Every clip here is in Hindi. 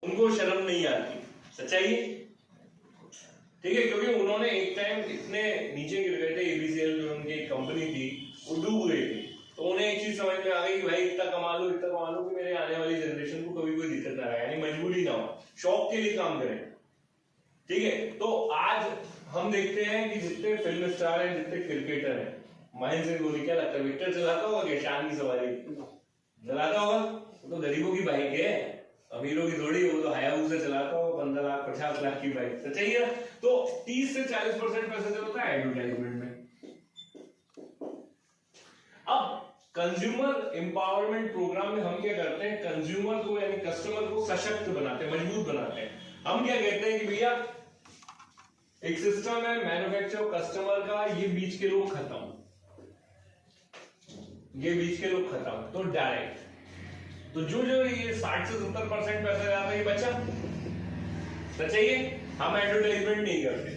उनको शर्म नहीं आती, सच्चाई है, ठीक है, क्योंकि उन्होंने एक टाइम इतने नीचे गिर गए थे, एबीसीएल जो उनकी कंपनी थी वो डूब गई थी, तो उन्हें एक चीज समझ में आ गई कि भाई इतना कमा लो कि मेरे आने वाली जनरेशन को कभी कोई दिक्कत ना आए, यानी मजबूरी ना हो, शौक के लिए काम करें, ठीक है। तो आज हम देखते हैं कि जितने फिल्म स्टार हैं, जितने क्रिकेटर हैं, महेंद्र सिंह धोनी क्या लगता है विक्टर चलाता होगा क्या? शान की सवारी चलाता होगा? वो तो गरीबों की बाइक है, अमीरों की थोड़ी, वो तो हायाबुसा चलाता हो 15 लाख 50 लाख की बाइक, सच्चाई है। तो 30 से 40% पैसा जो होता है एडवर्टाइजमेंट में। अब कंज्यूमर एम्पावरमेंट प्रोग्राम में हम क्या करते हैं, कंज्यूमर को यानी कस्टमर को सशक्त बनाते हैं, मजबूत बनाते हैं। हम क्या कहते हैं कि भैया एक सिस्टम है मैन्युफैक्चर कस्टमर का, ये बीच के लोग खत्म, ये बीच के लोग खत्म, तो डायरेक्ट, तो जो ये 60 से 70% पैसा जाता है ये बचा, सच्चाई है। हम एडवर्टाइजमेंट नहीं करते,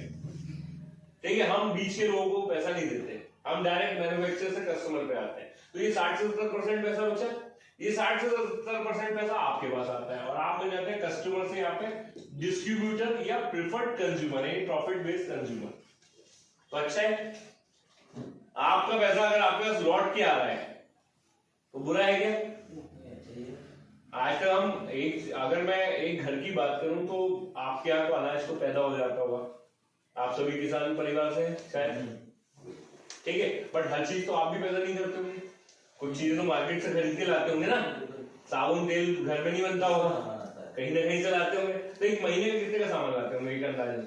ठीक है, हम बीच के लोगों को पैसा नहीं देते, हम डायरेक्ट मैन्युफैक्चर से कस्टमर पे आते हैं, तो ये 60 से 70% पैसा बचा, ये 60 से 70% पैसा आपके पास आता है और आप बन जाते हैं कस्टमर से यहाँ पे डिस्ट्रीब्यूटर या प्रिफर्ड कंज्यूमर, यानी प्रॉफिट बेस्ड कंज्यूमर। तो अच्छा है, आपका पैसा अगर आपके पास लौट के आ रहा है तो बुरा है क्या? आज तक हम अगर मैं एक घर की बात करूं तो आपके यहाँ तो अनाज तो पैदा हो जाता होगा, आप सभी किसान परिवार से शायद, ठीक है, बट हर चीज तो आप भी पैदा नहीं करते होंगे, कुछ चीजें तो मार्केट से खरीद के लाते होंगे ना, साबुन तेल घर में नहीं बनता होगा, कहीं ना कहीं से लाते होंगे, तो एक महीने में कितने का सामान लाते होंगे एक अंदाजा,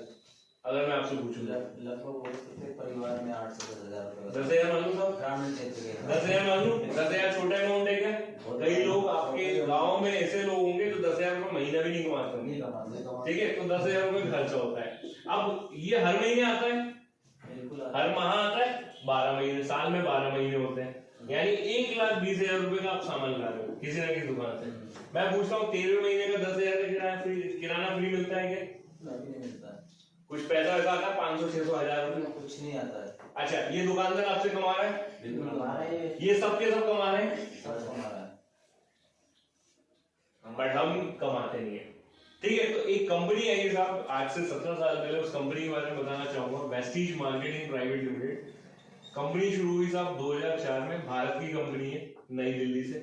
अगर मैं आपसे पूछूं? लगभग परिवार में 8 से 10,000 10,000 मान लो, 10,000 मान लो, 10,000 छोटा अमाउंट है क्या? कई लोग आपके गाँव में ऐसे लोग होंगे जो 10,000 रुपये महीना भी नहीं कमाते होंगे, ठीक है, तो 10,000 रुपये खर्चा होता है। अब ये हर महीने आता है, हर माह आता है, 12 महीने, साल में 12 महीने होते हैं, यानी 1,20,000 रुपए का आप सामान ला रहे हो किसी ना किसी दुकान से। मैं पूछता हूँ 13वें महीने का 10,000 का किराना फ्री मिलता है क्या? नहीं मिलता है, कुछ पैसा वैसा आता है 500 600 1000 रुपए, कुछ नहीं आता है। अच्छा, ये दुकानदार आपसे कमा रहा है? बिल्कुल कमा रहा है, ये सब के सब कमा रहे हैं, सब कमा रहा है, बट हम कमाते नहीं है, ठीक है। तो एक कंपनी है ये साहब, आज से 17 साल पहले उस कंपनी के बारे में बताना चाहूंगा, Vestige marketing private limited. Company शुरू हुई साहब 2004 में, भारत की कंपनी है, नई दिल्ली से।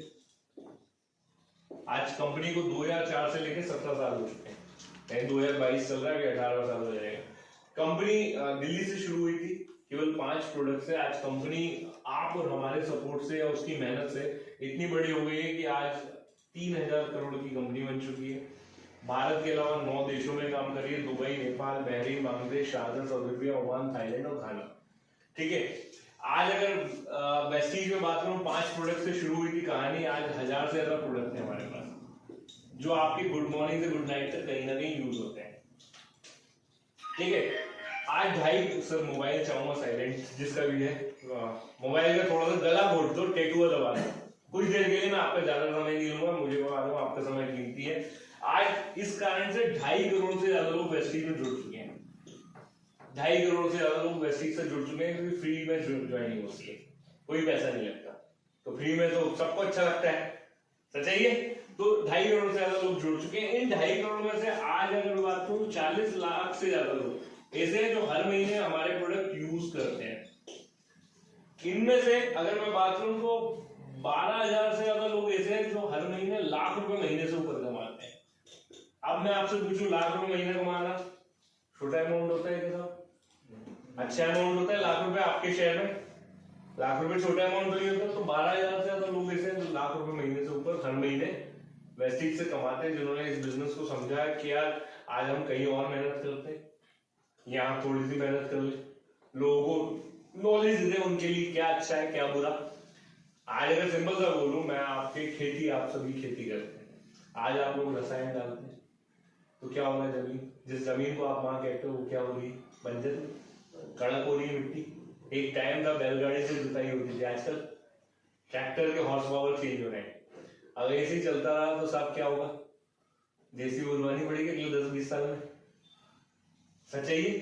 आज कंपनी को 2004 से लेकर 17 साल हो चुके हैं, 2022 चल रहा है, 18 साल हो जाएगा। कंपनी दिल्ली से शुरू हुई थी, केवल 5 प्रोडक्ट से। आज कंपनी आप और हमारे सपोर्ट से या उसकी मेहनत से इतनी बड़ी हो गई है कि आज 3,000 करोड़ की कंपनी बन चुकी है। भारत के अलावा 9 देशों में काम कर रही है, Dubai, Nepal, Bahrain, Bangladesh, Sharjah, Saudi Arabia, Oman, Thailand और घाना, ठीक है। आज अगर वेस्टीज में बात करूं, 5 प्रोडक्ट से शुरू हुई थी कहानी, आज 1000 से ज्यादा प्रोडक्ट है हमारे पास, जो आपकी गुड मॉर्निंग से गुड नाइट तक कहीं ना कहीं यूज होते हैं, ठीक है। आज 2.5 सर मोबाइल चाहूंगा साइलेंट, जिसका भी है मोबाइल का थोड़ा सा गला घोट दो, टेटुआ दबा दो, कुछ देर के लिए मैं आपका ज्यादा समय नहीं लूंगा, मुझे बता दो आपका समय कीमती है। आज इस कारण से 2.5 करोड़ से ज्यादा लोग वेस्टीज में जुड़ चुके हैं, 2.5 करोड़ से ज्यादा लोग वेस्टीज से जुड़ चुके हैं, क्योंकि फ्री में ज्वाइनिंग होती है, कोई पैसा नहीं लगता, तो फ्री में तो सबको अच्छा लगता है, सच्चाई है। तो 2.5 करोड़ से ज्यादा लोग जुड़ चुके हैं। इन 2.5 करोड़ में से आज अगर बात करूं, 40 लाख से ज्यादा लोग ऐसे हैं जो हर महीने हमारे प्रोडक्ट यूज करते हैं। इनमें से अगर मैं बात करूं तो 12,000 से ज्यादा लोग ऐसे हैं जो हर महीने लाख रुपए महीने से ऊपर कमाते हैं। अब मैं आपसे पूछूं, लाख रुपए महीने कमाना छोटा अमाउंट होता है क्या? अच्छा अमाउंट होता है लाख रुपए आपके शेयर में, लाख रुपए छोटा अमाउंट नहीं होता। तो 12,000 से ज्यादा लोग ऐसे हैं जो लाख रुपए महीने से ऊपर हर महीने वेस्टीज से कमाते हैं, जिन्होंने इस बिजनेस को समझा है कि यार आज हम कहीं और मेहनत करते हैं, यहाँ थोड़ी सी मेहनत कर ले, लोगों को नॉलेज दे उनके लिए क्या अच्छा है क्या बुरा। आज अगर सिंपल सा बोलूं मैं, आपके खेती, आप सभी खेती करते हैं, आज आप लोग रसायन डालते हैं तो क्या होगा जमीन, जिस जमीन को आप माँ कहते हो वो क्या होगी, बंजर, कड़क हो रही है मिट्टी। एक टाइम था बैलगाड़ी से जुताई होती थी, आजकल ट्रैक्टर के हॉर्स पावर चेंज हो रहे हैं। अगर ऐसे ही चलता रहा तो सब क्या होगा, देसी बुलवानी पड़ेगी अगले 10-20 साल में, सच्चाई है।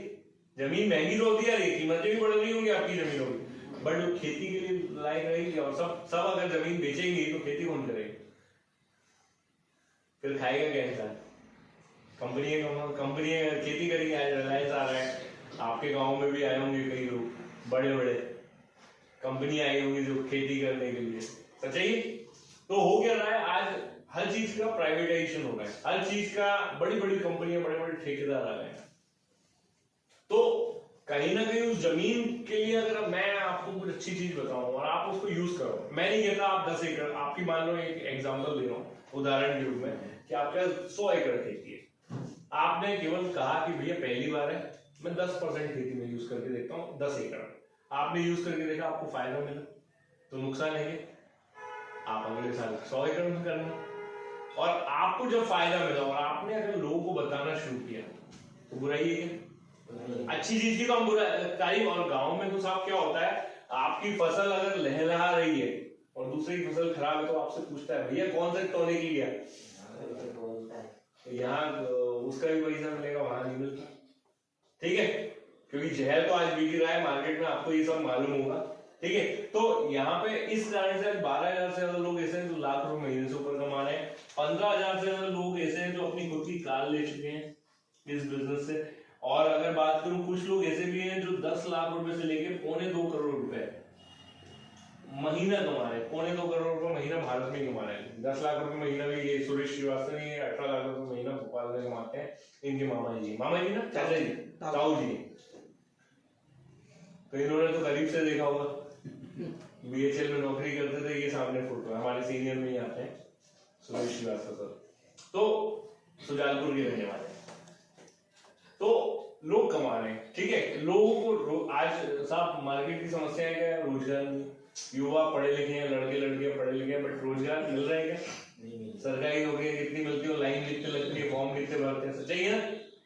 जमीन महंगी तो होती है, कीमतें भी बढ़ रही होंगी आपकी जमीनों की, बट जो खेती के लिए लायक रहेगी, और सब अगर जमीन बेचेंगे तो खेती कौन करेगी, फिर खाएगा क्या इंसान, कंपनी खेती करेंगे, आज रिलायंस आ रहा है, आपके गांव में भी आए होंगे कई लोग, बड़े बड़े कंपनी आई होंगी जो खेती करने के लिए, सच्चाई। तो हो क्या रहा है, आज हर चीज का प्राइवेटाइजेशन हो रहा है, हर चीज का बड़ी बड़ी कंपनियां, बड़े बड़े ठेकेदार आ रहे हैं। तो कहीं ना कहीं उस जमीन के लिए अगर मैं आपको कुछ अच्छी चीज बताऊं और आप उसको यूज करो, मैं नहीं कहता आप 10 एकड़, आपकी मान लो एक एग्जांपल दे रहा हूं उदाहरण के रूप में कि आपका 100 एकड़ खेती है, आपने केवल कहा कि भैया पहली बार है मैं 10% खेती में यूज करके देखता हूँ, 10 एकड़ आपने यूज करके देखा, आपको फायदा मिला तो नुकसान है कि आप अगले साल 100 एकड़ में करना। और आपको जब फायदा मिला और आपने अगर लोगों को बताना शुरू किया तो बुराई है क्या? अच्छी चीज की तो हम बुरा तारीफ। और गांव में तो साहब क्या होता है, आपकी फसल अगर लहलहा रही है और दूसरी की फसल खराब है तो आपसे पूछता है भैया कौन सा टॉनिक लिया, यहाँ उसका भी पैसा मिलेगा, वहां नहीं मिलता, ठीक है, क्योंकि जहर तो आज बिक रहा है मार्केट में, आपको ये सब मालूम होगा, ठीक है। तो यहाँ पे इस कारण से 12,000 से ज्यादा लोग ऐसे हैं जो लाख रुपए महीने से ऊपर कमा रहे हैं, 15,000 से ज्यादा लोग ऐसे हैं जो अपनी खुद की कार ले चुके हैं इस बिजनेस से। और अगर बात करूं, कुछ लोग ऐसे भी हैं जो 10 लाख रुपए से लेके 2.25 करोड़ रुपए महीना कमा रहे हैं, 2.25 करोड़ रुपए महीना भारत में कमा रहे हैं। 10 लाख रुपए महीना भी ये सुरेश श्रीवास्तव नहीं है, 18 लाख रुपए महीना भोपाल में कमाते हैं इनके मामा जी ना, चाचा जी, ताऊ जी। तो इन्होंने तो करीब से देखा होगा, बीएचएल में नौकरी करते थे, ये सामने फोटो है, हमारे सीनियर में ही आते हैं सुरेश श्रीवास्तव सर, तो सुजानपुर के रहने वाले। तो लोग कमा रहे हैं, ठीक है, लोगों को आज साहब मार्केट की समस्या है क्या, रोजगार नहीं, युवा पढ़े लिखे हैं, लड़के लड़कियां पढ़े लिखे हैं, बट रोजगार मिल रहा है क्या? सरकारी नौकरियां कितनी मिलती है, लाइन कितनी लगती है, फॉर्म कितने भरते हैं, सच्चाई है ना।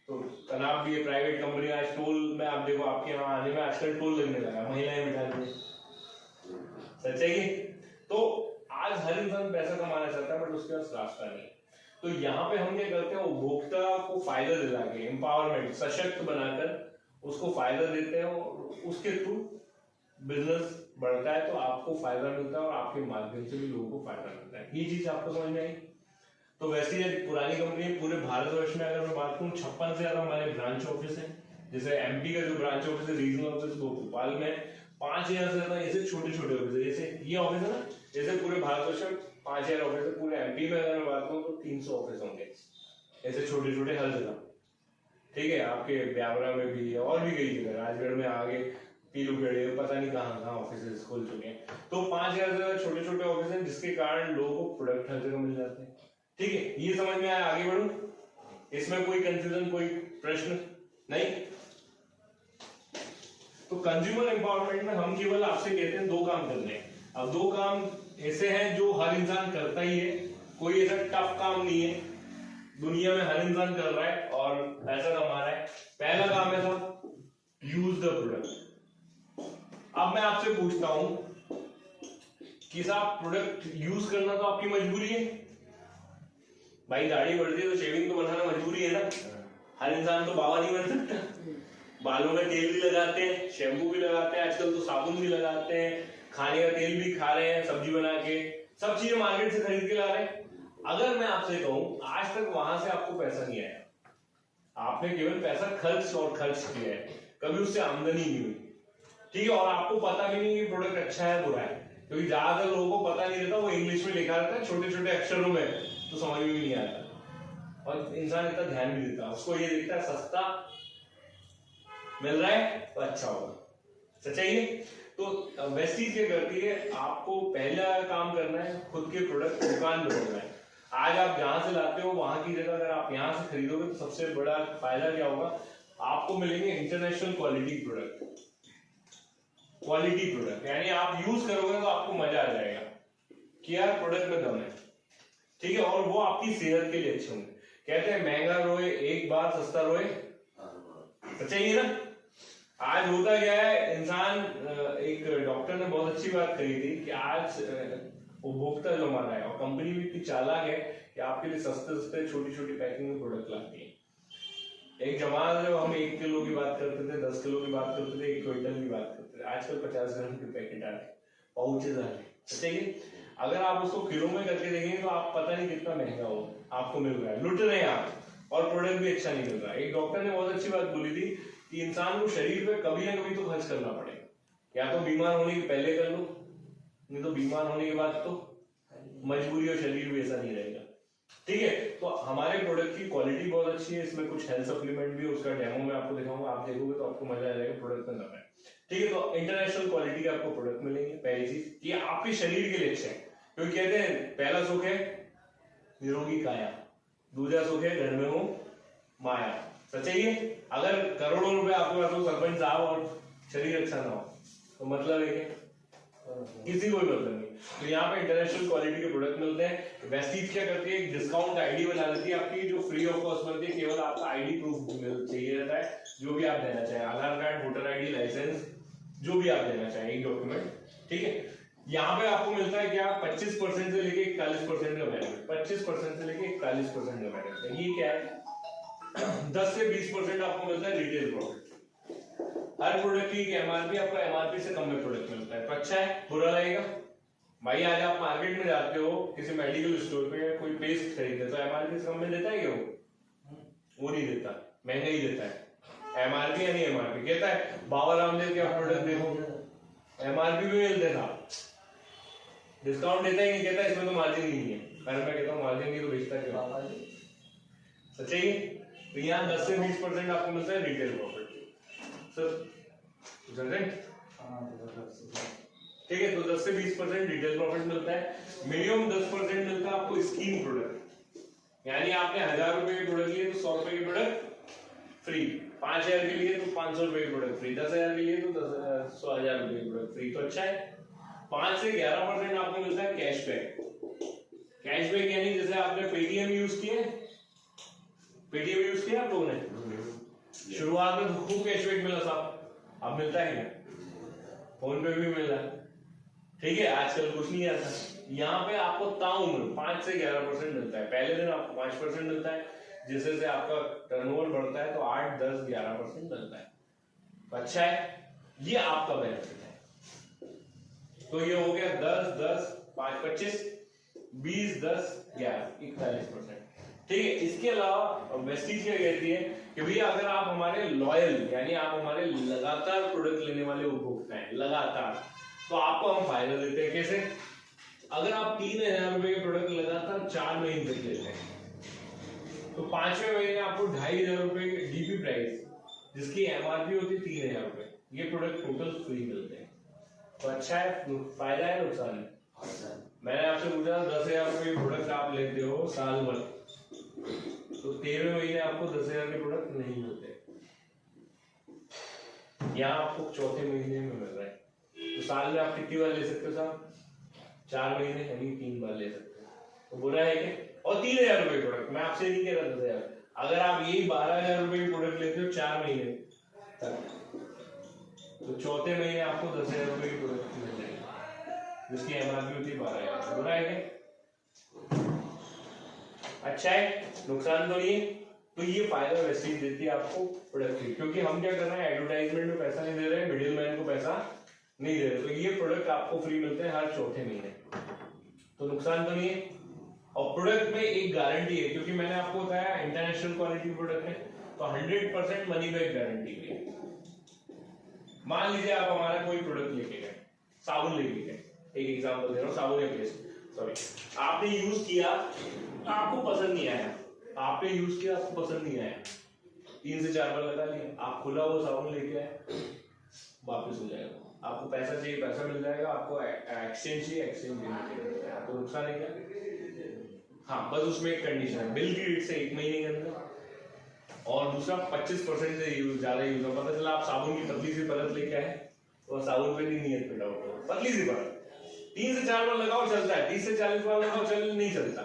तो तनाव भी है, प्राइवेट कंपनी आज टोल में, आप देखो आपके यहाँ आने में आजकल टोल लगने लगा, महिलाएं बिठा दी, सच्चाई है। तो आज हर इंसान पैसा कमाना चाहता है बट उसके पास रास्ता नहीं। तो यहाँ पे हम क्या करते हैं, उपभोक्ता को फायदा दिला के, एम्पावरमेंट, सशक्त बनाकर उसको फायदा देते हैं और उसके थ्रू बिजनेस बढ़ता है तो आपको फायदा मिलता है और आपके माध्यम से भी लोगों को फायदा मिलता है। ये चीज आपको समझ में आई। तो वैसे ये पुरानी कंपनी पूरे भारतवर्ष में अगर मैं बात करूं 56 से ज्यादा हमारे ब्रांच ऑफिस है। जैसे एमपी का जो ब्रांच ऑफिस है, रीजनल ऑफिस, वो भोपाल में 5,000 से ज्यादा ऐसे छोटे छोटे ऑफिस है। जैसे ये ऑफिस है ना, जैसे पूरे भारतवर्ष में 5,000 ऑफिस है, पूरे एमपी में अगर मैं बात करूं तो 300 ऑफिस होंगे ऐसे छोटे छोटे हर जगह, ठीक है। आपके ब्यावरा में भी है और भी कई जगह, राजगढ़ में आगे पीलूखेड़े, पता नहीं कहाँ कहाँ ऑफिस खोल चुके हैं। तो 5,000 से ज्यादा छोटे छोटे ऑफिस हैं जिसके कारण लोगों को प्रोडक्ट हर जगह मिल जाते हैं, ठीक है। ये समझ में आया, आगे बढ़ूं, इसमें कोई कंफ्यूजन, कोई प्रश्न नहीं। तो कंज्यूमर एम्पावरमेंट में हम केवल आपसे कहते हैं 2 काम करने हैं। अब 2 काम ऐसे हैं जो हर इंसान करता ही है, कोई ऐसा टफ काम नहीं है, दुनिया में हर इंसान कर रहा है और पैसा कमा रहा है। पहला काम है साहब, यूज द प्रोडक्ट। अब मैं आपसे पूछता हूं कि साहब प्रोडक्ट यूज करना तो आपकी मजबूरी है भाई, दाढ़ी बढ़ती है तो शेविंग तो बनाना मजबूरी है ना, हर इंसान तो बाबा नहीं बन सकता। बालों में तेल भी लगाते हैं, शैम्पू भी लगाते हैं, आजकल तो साबुन भी लगाते हैं, खाने का तेल भी खा रहे हैं, सब्जी बना के, सब चीजें मार्केट से खरीद के ला रहे हैं। अगर मैं आपसे कहूं आज तक वहां से आपको पैसा नहीं आया, आपने केवल पैसा खर्च और खर्च किया है, कभी उससे आमदनी नहीं हुई, ठीक है। और आपको पता भी नहीं कि प्रोडक्ट अच्छा है बुरा है, क्योंकि ज्यादातर लोगों को पता नहीं रहता, वो इंग्लिश में लिखा रहता है छोटे छोटे अक्षरों में, तो समझ में भी नहीं आता और इंसान इतना ध्यान भी देता, उसको ये दिखता है सस्ता मिल रहा है तो अच्छा होगा, सच्चाई है। तो वेस्टीज क्या करती है, आपको पहला काम करना है खुद के प्रोडक्ट दुकान पे खोलना है। आज आप जहां से लाते हो वहां की जगह अगर आप यहां से खरीदोगे तो सबसे बड़ा फायदा क्या होगा, आपको मिलेंगे international quality product. Quality product यानी आप यूज करोगे तो आपको मजा आ जाएगा कि यार प्रोडक्ट में दम है, ठीक है, और वो आपकी सेहत के लिए अच्छे होंगे। कहते हैं महंगा रोए एक बार, सस्ता रोए, सच्चाई है ना। आज होता क्या है, इंसान, एक डॉक्टर ने बहुत अच्छी बात कही थी कि आज उपभोक्ता जो हमारा है और कंपनी भी इतनी चालाक है कि आपके लिए सस्ते सस्ते छोटी छोटी पैकिंग में प्रोडक्ट लाती है। एक जमाना जब हम 1 किलो की बात करते थे, 10 किलो की बात करते थे, 1 क्विंटल की बात करते थे, आजकल 50 ग्राम के पैकेट आ रहे, पाउचेज आ रहे, ठीक है। अगर आप उसको किलो में करके देखेंगे तो आप पता नहीं कितना महंगा हो आपको मिल रहा है, लुट रहे हैं आप। और प्रोडक्ट भी अच्छा नहीं मिल रहा। एक डॉक्टर ने बहुत अच्छी बात बोली थी कि इंसान को शरीर पे कभी ना कभी तो खर्च करना पड़ेगा, या तो बीमार होने के पहले कर लो, नहीं तो बीमार होने के बाद तो मजबूरी और शरीर भी ऐसा नहीं रहेगा। ठीक है, तो हमारे प्रोडक्ट की क्वालिटी बहुत अच्छी है, इसमें कुछ हेल्थ सप्लीमेंट भी, उसका डेमो में आपको दिखाऊंगा, आप देखोगे तो आपको मजा आ जाएगा प्रोडक्ट में दम है। ठीक है, तो इंटरनेशनल क्वालिटी के आपको प्रोडक्ट मिलेंगे। पहली चीज ये आपके शरीर के लिए अच्छे हैं, क्योंकि कहते हैं पहला सुख है निरोगी काया, दूसरा सुख है घर में हो माया। सच है ये? अगर करोड़ों रुपए आपके पास हो सरपंच साहब और शरीर अच्छा ना हो तो मतलब है कि किसी को भी मतलब नहीं। तो यहाँ पे इंटरनेशनल क्वालिटी के प्रोडक्ट मिलते हैं। वेस्टीज क्या करती है, एक डिस्काउंट आईडी बना देती है आपकी, जो फ्री ऑफ कॉस्ट बनती है, केवल आपका आईडी प्रूफ चाहिए रहता है, जो भी आप देना चाहें, आधार कार्ड, वोटर आईडी, लाइसेंस, जो भी आप देना चाहें, एक डॉक्यूमेंट। ठीक है, यहाँ पे आपको मिलता है क्या, 25% से लेके 41% का बेनिफिट, 25% से लेके 41% का बेनिफिट। ये क्या है, 10 से 20% आपको मिलता है रिटेल प्रॉफिट। हर प्रोडक्ट की एमआरपी, आपको एमआरपी से कम में प्रोडक्ट मिलता है, तो अच्छा है, बुरा लगेगा भाई। आज आप मार्केट में जाते हो किसी मेडिकल स्टोर पे, या कोई पेस्ट खरीदते तो एमआरपी से कम में देता है क्या? वो नहीं देता, महंगा ही देता है। एमआरपी या नहीं एमआरपी कहता है, बाबा रामदेव के प्रोडक्ट देखो एमआरपी भी मिलते था, डिस्काउंट देता ही नहीं, कहता इसमें तो मार्जिन ही नहीं है। अगर मैं कहता हूँ मार्जिन नहीं तो बेचता क्यों? सच्चाई है। तो यहाँ 10 से 20% आपको मिलता है रिटेल प्रॉफिट। सर ठीक है, तो 10 से 20% रिटेल प्रॉफिट मिलता है। मिनिमम 10% मिलता है आपको स्कीम प्रोडक्ट, यानी आपने 1000 रुपए के प्रोडक्ट लिए तो 100 रुपए के प्रोडक्ट फ्री, 5000 के लिए तो 500 रुपए के प्रोडक्ट फ्री, 10,000 के लिए तो 100,000 रुपए के प्रोडक्ट फ्री। तो अच्छा है। 5 से 11% आपको मिलता है कैशबैक। कैशबैक यानी जैसे आपने पेटीएम यूज किया, पेटीएम यूज किया आप लोगों ने, शुरुआत में तो खूब कैशबैक मिला साहब, अब मिलता है क्या? फोन पे भी मिल रहा है। ठीक है, आजकल कुछ नहीं आता। यहाँ पे आपको ताउम्र 5 से 11% मिलता है। पहले दिन आपको 5% मिलता है, जैसे जैसे आपका टर्नओवर बढ़ता है तो 8, 10, 11% मिलता है। तो अच्छा है, ये आपका बेनिफिट है। तो ये हो गया 10, 10, 5, 25, 20, 10, 11, 41%। ठीक है, इसके अलावा वेस्टीज क्या कहती है कि भैया अगर आप हमारे लॉयल, यानी आप हमारे लगातार प्रोडक्ट लेने वाले उपभोक्ता हैं लगातार, तो आपको हम फायदा देते हैं। कैसे? अगर आप 3000 रुपए के प्रोडक्ट लगातार 4 महीने तक लेते हैं तो 5वें महीने आपको 2500 रुपए की डीपी प्राइस, जिसकी एमआरपी होती है 3000 रुपए, ये प्रोडक्ट टोटल फ्री मिलते हैं। तो अच्छा है, फायदा है नुकसान है? मैंने आपसे पूछा 10,000 रुपए के प्रोडक्ट आप लेते हो साल भर, तो 13वें महीने आपको 10,000 के प्रोडक्ट नहीं मिलते, यहाँ आपको चौथे महीने में मिल रहा है। तो साल में आप कितनी बार ले सकते हो साहब? 4 महीने, यानी 3 बार ले सकते हो। तो बुरा है क्या? और 3000 रुपए प्रोडक्ट, मैं आपसे नहीं कह रहा 10,000, अगर आप यही 12,000 रुपए की प्रोडक्ट लेते हो 4 महीने तक, तो चौथे महीने आपको 10,000 रुपए की प्रोडक्ट मिल जाएगी, जिसकी एमआरपी होती है 12,000। बुरा है क्या? अच्छा है, नुकसान तो नहीं है। तो ये फायदा वेस्टीज देती है आपको प्रोडक्ट की, क्योंकि हम क्या कर रहे हैं, एडवर्टाइजमेंट में पैसा नहीं दे रहे हैं, मिडिल मैन को पैसा नहीं दे रहे, तो ये प्रोडक्ट आपको फ्री मिलते हैं हर चौथे महीने। तो नुकसान तो नहीं है। और प्रोडक्ट में एक गारंटी है, क्योंकि मैंने आपको बताया इंटरनेशनल क्वालिटी प्रोडक्ट है, तो 100% मनी बैक गारंटी है। मान लीजिए आप हमारा कोई प्रोडक्ट लेके गए, साबुन लेके गए, एक एग्जांपल दे रहा हूँ, साबुन या पेस्ट, सॉरी, आपने यूज किया, आपको पसंद नहीं आया, आपने यूज किया, आपको पसंद नहीं आया, 3 से 4 बार लगा लिया, आप खुला वो साबुन लेके आए, वापस हो जाएगा। आपको पैसा चाहिए, पैसा मिल जाएगा, आपको एक्सचेंज चाहिए, एक्सचेंज चाहिए, आपको नुकसान है क्या? हाँ, बस उसमें एक कंडीशन है, बिल की डेट से 1 महीने के अंदर, और दूसरा 25% से ज्यादा यूज हो। पता चला आप साबुन की पतली सी परत लेके आए, तो साबुन पे नहीं नियत पे डाउट हो, पतली सी परत 3 से 4 बार लगाओ चलता है, 30 से 40 बार लगाओ चल नहीं चलता।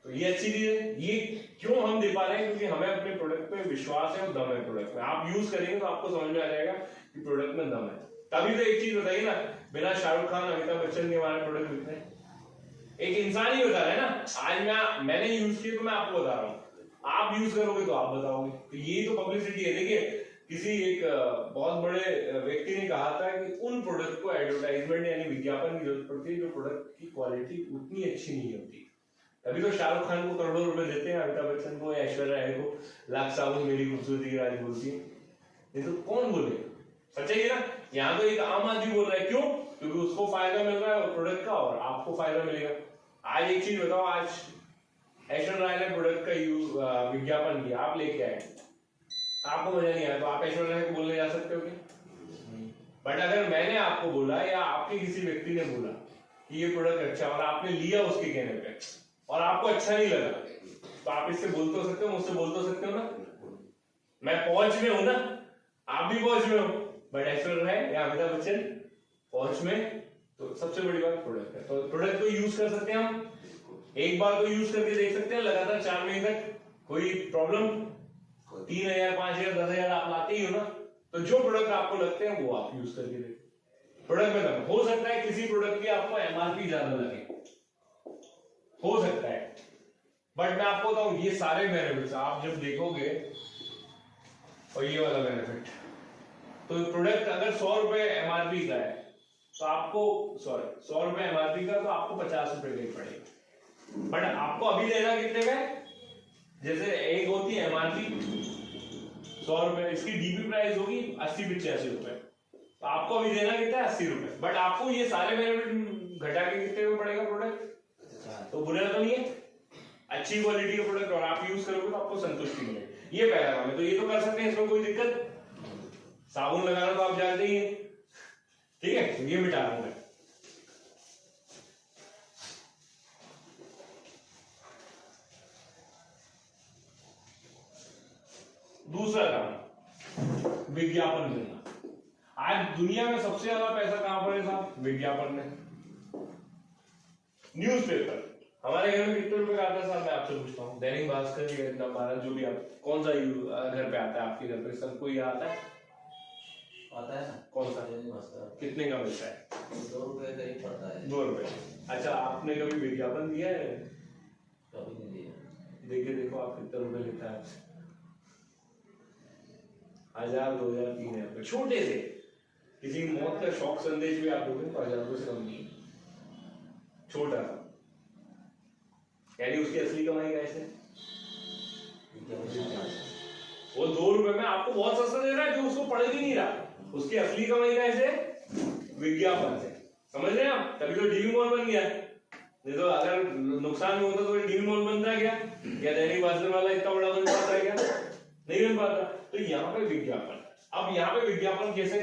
तो ये अच्छी चीज है। ये क्यों हम दे पा रहे हैं? क्योंकि हमें अपने प्रोडक्ट पे विश्वास है और दम है प्रोडक्ट में। आप यूज करेंगे तो आपको समझ में आ जाएगा कि प्रोडक्ट में दम है। तभी तो एक चीज बताइए ना, बिना शाहरुख खान, अमिताभ बच्चन के हमारे प्रोडक्ट बिकते हैं? एक इंसान ही बता रहा है ना। आज मैंने यूज किया तो मैं आपको बता रहा हूँ, आप यूज करोगे तो आप बताओगे। तो यही तो पब्लिसिटी है। देखिए, किसी एक बहुत बड़े व्यक्ति ने कहा था कि उन प्रोडक्ट को एडवर्टाइजमेंट यानी विज्ञापन की जरूरत पड़ती है जो प्रोडक्ट की क्वालिटी उतनी अच्छी नहीं होती। तभी तो शाहरुख खान को करोड़ों रुपए देते हैं, अमिताभ बच्चन को, ऐश्वर्या राय को लाख साबुन मेरी खूबसूरती की राज बोलती है। ये तो कौन बोले? सच्चाई है ना। यहाँ तो एक आम आदमी बोल रहा है, क्यों? क्योंकि उसको फायदा मिल रहा है प्रोडक्ट का और आपको फायदा मिलेगा। आज एक चीज बताओ, आज ऐश्वर्या राय ने प्रोडक्ट का विज्ञापन किया, आप लेके आए, आपको मजा नहीं आया तो आप ऐश्वर्या राय को बोलने जा सकते हो क्या? बट अगर मैंने आपको बोला या आपके किसी व्यक्ति ने बोला कि ये प्रोडक्ट अच्छा, और आपने लिया उसके कहने पे और आपको अच्छा नहीं लगा, तो आप इससे बोल तो सकते हो, मुझसे बोल तो सकते हो ना। मैं पहुंच में हूं ना, आप भी पहुंच में हो, बट ऐश्वर्या राय या अमिताभ बच्चन पहुंच में, तो सबसे बड़ी बात प्रोडक्ट है। तो प्रोडक्ट को यूज कर सकते हैं हम, एक बार तो यूज करके देख सकते हैं लगातार 4 महीने तक, कोई प्रॉब्लम? 3000 5000 10,000 आप लाते ही हो ना, तो जो प्रोडक्ट आपको लगते हैं वो आप यूज करके देखो। प्रोडक्ट में दम हो सकता है किसी प्रोडक्ट की आपको एमआरपी ज्यादा लगे, हो सकता है, बट मैं आपको बताऊं ये सारे बेनिफिट्स आप जब देखोगे, और ये वाला बेनिफिट, तो प्रोडक्ट अगर 100 रुपए एमआरपी का है तो आपको 100 रुपए एमआरपी का, तो आपको 50 रुपए का ही पड़ेगा। बट आपको अभी लेना कितने का है? जैसे एक होती है एमआरपी 100 रुपए, इसकी डीपी प्राइस होगी 80-85 रुपए, तो आपको अभी देना कितना है? 80 रुपए। बट आपको ये सारे बेनिफिट घटा के कितने में पड़ेगा प्रोडक्ट? तो बुरा तो नहीं है, अच्छी क्वालिटी का प्रोडक्ट और आप यूज करोगे तो आपको संतुष्टि मिलेगी। ये पहला काम है, तो ये तो कर सकते हैं, इसमें कोई दिक्कत। साबुन लगाना तो आप जानते ही हैं, ठीक है, तो ये मिटा दूंगा। दूसरा काम, विज्ञापन करना। आज दुनिया में सबसे ज्यादा पैसा कहां पर है साहब? विज्ञापन में। न्यूज़पेपर हमारे घर में कितने रुपए का आता है साहब? मैं आपसे पूछता हूँ। दैनिक भास्कर या नवभारत, जो भी आप, कौन सा घर पे आता है आपके घर पे? सबको ये आता है? आता है ना। कौन सा? कितने का मिलता है? 2 रुपए का ही पड़ता है। 2 रुपए। अच्छा, आपने कभी विज्ञापन दिया है? कभी नहीं दिया। देखिए देखो आप कितने रुपए लेता है आपसे, 1000 2000 3000 छोटे से। किसी मौत का शौक संदेश भी आप दोगे तो 1000 रुपए से कम नहीं, छोटा सा। यानी उसकी असली कमाई कैसे? वो 2 रुपए में आपको बहुत सस्ता दे रहा है, जो उसको पढ़ भी नहीं रहा। उसकी असली कमाई कैसे? विज्ञापन से। समझ रहे हैं आप? तभी तो डीवी मॉल बन गया। नहीं तो अगर नुकसान में होता तो डीवी मॉल बनता क्या? या दैनिक भास्कर वाला इतना बड़ा बन पाता क्या? नहीं बन पाता। तो यहाँ पे विज्ञापन, अब यहाँ पे विज्ञापन कैसे?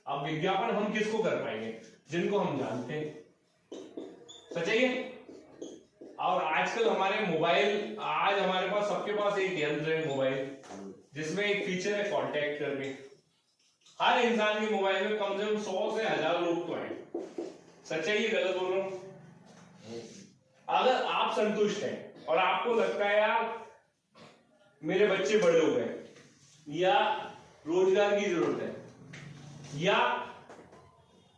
अब विज्ञापन हम किसको कर पाएंगे? जिनको हम जानते हैं। सच्चाई है। और आजकल हमारे मोबाइल, आज हमारे पास सबके पास एक यंत्र है मोबाइल, जिसमें एक फीचर है कांटेक्ट करके। हर इंसान के मोबाइल में कम से कम 100 से 1000 लोग तो हैं। सच्चाई है, गलत बोल रहा हूं? अगर आप संतुष्ट हैं और आपको लगता है यार मेरे बच्चे बड़े हो गए, या रोजगार की जरूरत है, या